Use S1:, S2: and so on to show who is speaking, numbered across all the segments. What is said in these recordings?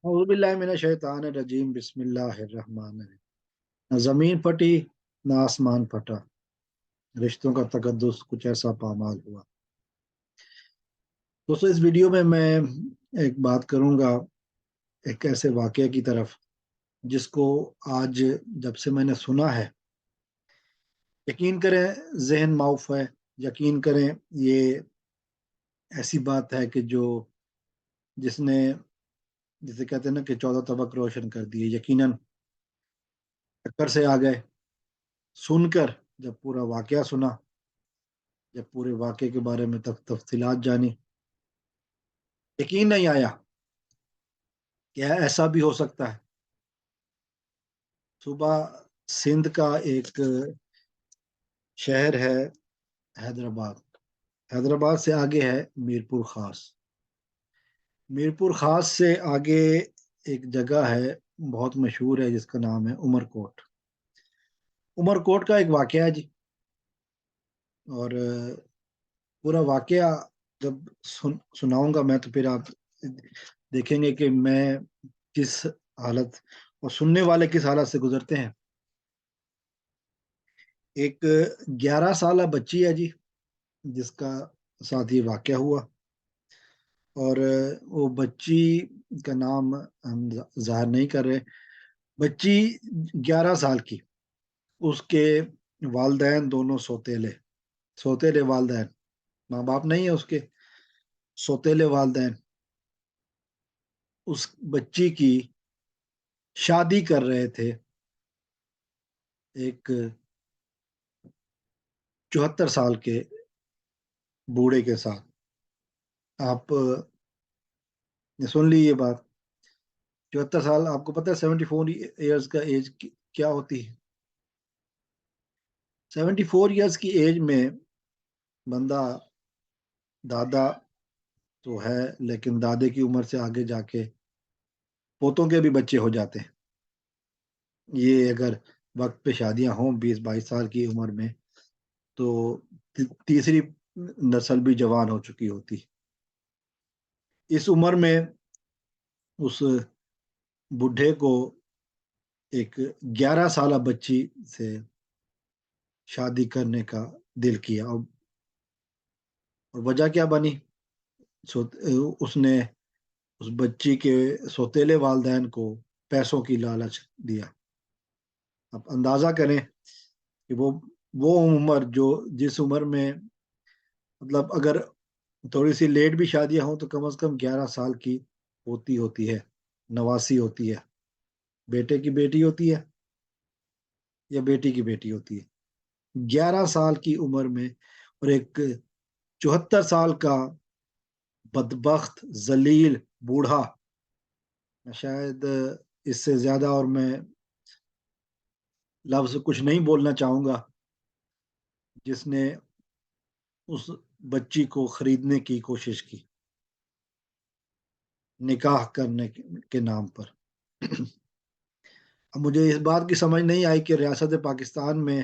S1: اعوذ باللہ من الشیطان الرجیم، بسم اللہ الرحمن الرحیم۔ نہ زمین پھٹی نہ آسمان پھٹا، رشتوں کا تقدس کچھ ایسا پامال ہوا۔ دوستو اس ویڈیو میں ایک بات کروں گا، ایک ایسے واقعے کی طرف جس کو آج جب سے میں نے سنا ہے، یقین کریں ذہن معاف ہے، یقین کریں یہ ایسی بات ہے کہ جس نے جسے کہتے ہیں نا کہ 14 طبق روشن کر دیے، یقیناً چکر سے آ گئے۔ سن کر جب پورا واقعہ سنا، جب پورے واقعے کے بارے میں تفصیلات جانی، یقین نہیں آیا کہ ایسا بھی ہو سکتا ہے۔ صبح سندھ کا ایک شہر ہے حیدرآباد، حیدرآباد سے آگے ہے میرپور خاص، میرپور خاص سے آگے ایک جگہ ہے بہت مشہور ہے جس کا نام ہے عمر کوٹ۔ عمر کوٹ کا ایک واقعہ ہے جی، اور پورا واقعہ جب سناؤں گا میں تو پھر آپ دیکھیں گے کہ میں کس حالت اور سننے والے کس حالت سے گزرتے ہیں۔ ایک 11 سالہ بچی ہے جی جس کا ساتھ یہ واقعہ ہوا، اور وہ بچی کا نام ہم ظاہر نہیں کر رہے۔ بچی 11 سال کی، اس کے والدین دونوں سوتیلے والدین، ماں باپ نہیں ہے اس کے، سوتیلے والدین اس بچی کی شادی کر رہے تھے ایک 74 سال کے بوڑھے کے ساتھ۔ آپ نے سن لی یہ بات، 74 سال، آپ کو پتہ ہے 74 ایئرس کا ایج کیا ہوتی ہے؟ 74 ایئرس کی ایج میں بندہ دادا تو ہے، لیکن دادے کی عمر سے آگے جا کے پوتوں کے بھی بچے ہو جاتے ہیں۔ یہ اگر وقت پہ شادیاں ہوں 20-22 سال کی عمر میں، تو تیسری نسل بھی جوان ہو چکی ہوتی۔ اس عمر میں اس بڈھے کو ایک 11 سالہ بچی سے شادی کرنے کا دل کیا، اور وجہ کیا بنی؟ اس نے اس بچی کے سوتیلے والدین کو پیسوں کی لالچ دیا۔ اب اندازہ کریں کہ وہ عمر جس عمر میں، مطلب اگر تھوڑی سی لیٹ بھی شادیاں ہوں تو کم از کم 11 سال کی ہوتی ہے، نواسی ہوتی ہے، بیٹے کی بیٹی ہوتی ہے یا بیٹی کی بیٹی ہوتی ہے۔ 11 سال کی عمر میں، اور ایک 74 سال کا بدبخت ذلیل بوڑھا، شاید اس سے زیادہ اور میں لفظ کچھ نہیں بولنا چاہوں گا، جس نے اس بچی کو خریدنے کی کوشش کی نکاح کرنے کے نام پر۔ اب مجھے اس بات کی سمجھ نہیں آئی کہ ریاست پاکستان میں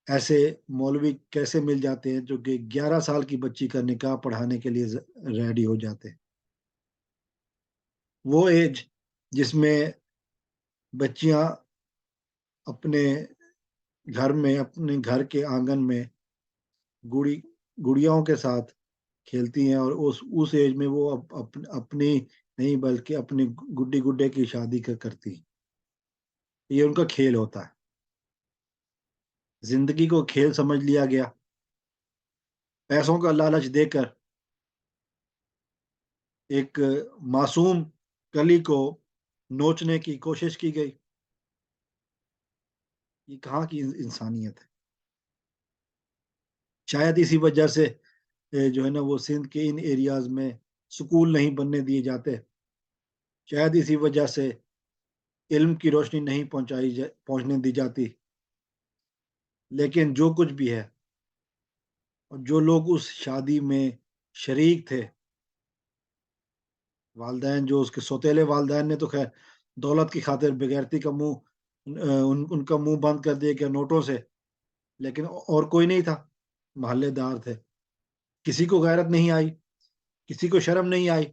S1: ایسے مولوی کیسے مل جاتے ہیں جو کہ 11 سال کی بچی کا نکاح پڑھانے کے لیے ریڈی ہو جاتے ہیں۔ وہ ایج جس میں بچیاں اپنے گھر میں، اپنے گھر کے آنگن میں گڑیاؤں کے ساتھ کھیلتی ہیں، اور اس ایج میں وہ اپنی نہیں بلکہ اپنی گڈی گڈے کی شادی کرتی ہیں۔ یہ ان کا کھیل ہوتا ہے، زندگی کو کھیل سمجھ لیا گیا، پیسوں کا لالچ دے کر ایک معصوم کلی کو نوچنے کی کوشش کی گئی۔ یہ کہاں کی انسانیت ہے؟ شاید اسی وجہ سے جو ہے نا وہ سندھ کے ان ایریاز میں سکول نہیں بننے دیے جاتے، شاید اسی وجہ سے علم کی روشنی نہیں پہنچنے دی جاتی۔ لیکن جو کچھ بھی ہے، اور جو لوگ اس شادی میں شریک تھے، والدین جو اس کے سوتیلے والدین نے تو خیر دولت کی خاطر بغیرتی کا منہ، ان کا منہ بند کر دیا گیا نوٹوں سے، لیکن اور کوئی نہیں تھا، محلے دار تھے، کسی کو غیرت نہیں آئی، کسی کو شرم نہیں آئی،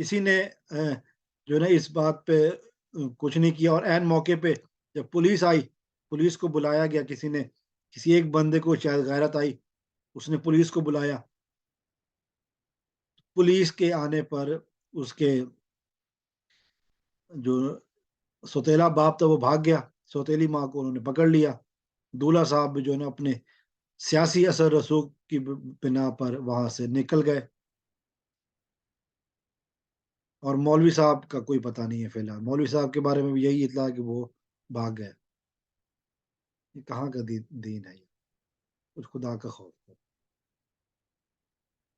S1: کسی نے جو ہے نا اس بات پہ کچھ نہیں کیا، اور عین موقع پہ جب پولیس آئی، پولیس کو بلایا گیا، کسی نے، کسی ایک بندے کو شاید غیرت آئی، اس نے پولیس کو بلایا، پولیس کے آنے پر اس کے جو سوتیلا باپ تھا وہ بھاگ گیا، سوتیلی ماں کو انہوں نے پکڑ لیا، دولہا صاحب بھی جو ہے نا اپنے سیاسی اثر رسوخ کی بنا پر وہاں سے نکل گئے، اور مولوی صاحب کا کوئی پتہ نہیں ہے فی الحال، مولوی صاحب کے بارے میں بھی یہی اطلاع ہے کہ وہ بھاگ گئے۔ یہ کہاں کا دین ہے یہ؟ کچھ خدا کا خوف ہے۔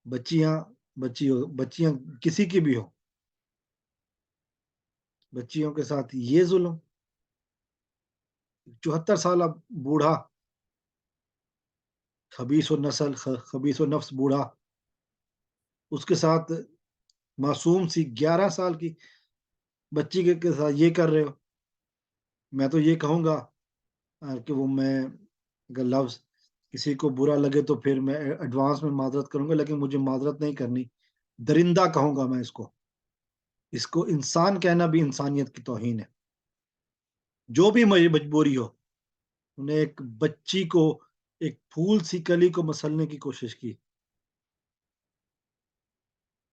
S1: بچیاں بچیاں کسی کی بھی ہو، بچیوں کے ساتھ یہ ظلم، 74 سالہ بوڑھا، خبیث و نسل، خبیث و نفس بوڑھا، اس کے ساتھ معصوم سی 11 سال کی بچی کے ساتھ یہ کر رہے ہو۔ میں تو یہ کہوں گا کہ وہ، میں اگر لفظ کسی کو برا لگے تو پھر میں ایڈوانس میں معذرت کروں گا، لیکن مجھے معذرت نہیں کرنی، درندہ کہوں گا میں اس کو انسان کہنا بھی انسانیت کی توہین ہے۔ جو بھی مجبوری ہو، انہیں ایک بچی کو، ایک پھول سی کلی کو مسلنے کی کوشش کی۔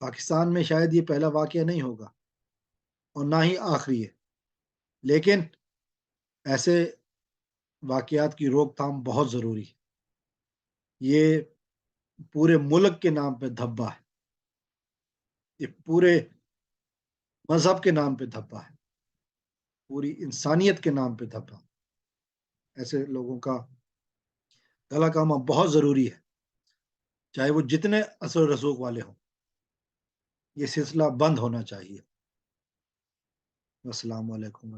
S1: پاکستان میں شاید یہ پہلا واقعہ نہیں ہوگا اور نہ ہی آخری ہے، لیکن ایسے واقعات کی روک تھام بہت ضروری ہے۔ یہ پورے ملک کے نام پہ دھبا ہے، یہ پورے مذہب کے نام پہ دھبا ہے، پوری انسانیت کے نام پہ دھبا۔ ایسے لوگوں کا گلا کاما بہت ضروری ہے، چاہے وہ جتنے اثر و رسوخ والے ہوں، یہ سلسلہ بند ہونا چاہیے۔ السلام علیکم۔